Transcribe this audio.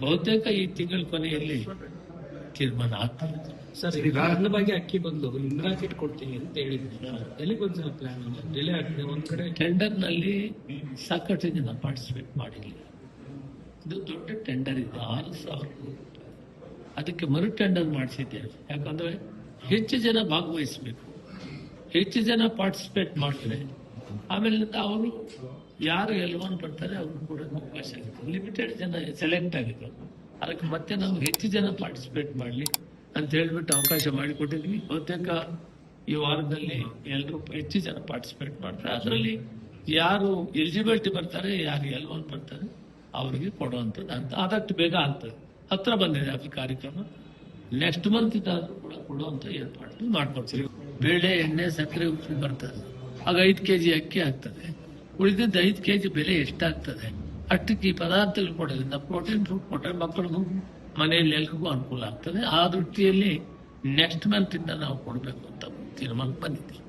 ಬಹುತೇಕ ಈ ತಿಂಗಳ ಕೊನೆಯಲ್ಲಿ ತೀರ್ಮಾನ ಆಗ್ತದೆ. ಸರ್, ಈಗ ನನ್ನ ಬಗ್ಗೆ ಅಕ್ಕಿ ಬಂದು ಇಂದಿರಾ ಕಿಟ್ ಕೊಡ್ತೀನಿ ಅಂತ ಹೇಳಿದ್ರು. ಎಲ್ಲಿಗೆ ಬಂದ ಪ್ಲಾನ್ ಡಿಲೇ ಆಗ್ತದೆ. ಒಂದ್ ಕಡೆ ಟೆಂಡರ್ ನಲ್ಲಿ ಸಾಕಷ್ಟು ಜನ ಪಾರ್ಟಿಸಿಪೇಟ್ ಮಾಡಿಲ್ಲ. ಇದು ದೊಡ್ಡ ಟೆಂಡರ್ ಇದೆ, 6,000 ಕೋಟಿ. ಅದಕ್ಕೆ ಮರು ಟೆಂಡರ್ ಮಾಡಿಸಿದ್ದೇವೆ. ಯಾಕಂದ್ರೆ ಹೆಚ್ಚು ಜನ ಭಾಗವಹಿಸಬೇಕು, ಹೆಚ್ಚು ಜನ ಪಾರ್ಟಿಸಿಪೇಟ್ ಮಾಡ್ತಾರೆ. ಆಮೇಲೆ ಅವರು ಯಾರು ಎಲ್ವನ್ ಬರ್ತಾರೆ ಅವ್ರು ಕೂಡ ಅವಕಾಶ ಆಗುತ್ತೆ. ಲಿಮಿಟೆಡ್ ಜನ ಸೆಲೆಕ್ಟ್ ಆಗಿದ್ರು, ಅದಕ್ಕೆ ಮತ್ತೆ ನಾವು ಹೆಚ್ಚು ಜನ ಪಾರ್ಟಿಸಿಪೇಟ್ ಮಾಡಲಿ ಅಂತ ಹೇಳ್ಬಿಟ್ಟು ಅವಕಾಶ ಮಾಡಿಕೊಟ್ಟಿದ್ವಿ. ಬಹುತೇಕ ಈ ವಾರದಲ್ಲಿ ಎಲ್ಲರೂ ಹೆಚ್ಚು ಜನ ಪಾರ್ಟಿಸಿಪೇಟ್ ಮಾಡ್ತಾರೆ. ಅದರಲ್ಲಿ ಯಾರು ಎಲಿಜಿಬಿಲಿಟಿ ಬರ್ತಾರೆ, ಯಾರು ಎಲ್ವನ್ ಬರ್ತಾರೆ ಅವರಿಗೆ ಕೊಡುವಂಥದ್ದು ಅಂತ ಆದಷ್ಟು ಬೇಗ ಆಗ್ತದೆ. ಹತ್ರ ಬಂದಿದೆ ಅದು ಕಾರ್ಯಕ್ರಮ. ನೆಕ್ಸ್ಟ್ ಮಂತ್ ಇದಾದ್ರೂ ಕೂಡ ಕೊಡುವಂತ ಏರ್ಪಾಡು ಮಾಡ್ಕೊಡ್ತೀವಿ. ಬೇಳೆ, ಎಣ್ಣೆ, ಸಕ್ಕರೆ, ಉಪ್ಪು ಬರ್ತದೆ. ಆಗ 5 kg ಅಕ್ಕಿ ಆಗ್ತದೆ. ಉಳಿದಿದ್ದ 5 kg ಬೆಲೆ ಎಷ್ಟಾಗ್ತದೆ ಅಷ್ಟಕ್ಕೆ ಈ ಪದಾರ್ಥಗಳು ಕೊಡೋದ್ರಿಂದ ಪ್ರೋಟೀನ್ ಫುಡ್ ಕೊಟ್ಟರೆ ಮಕ್ಕಳಿಗೂ ಮನೆಯಲ್ಲಿ ಎಲ್ರಿಗೂ ಅನುಕೂಲ ಆಗ್ತದೆ. ಆ ದೃಷ್ಟಿಯಲ್ಲಿ ನೆಕ್ಸ್ಟ್ ಮಂತ್ ಇಂದ ನಾವು ಕೊಡಬೇಕು ಅಂತ ತೀರ್ಮಾನ ಬಂದಿದ್ದೀವಿ.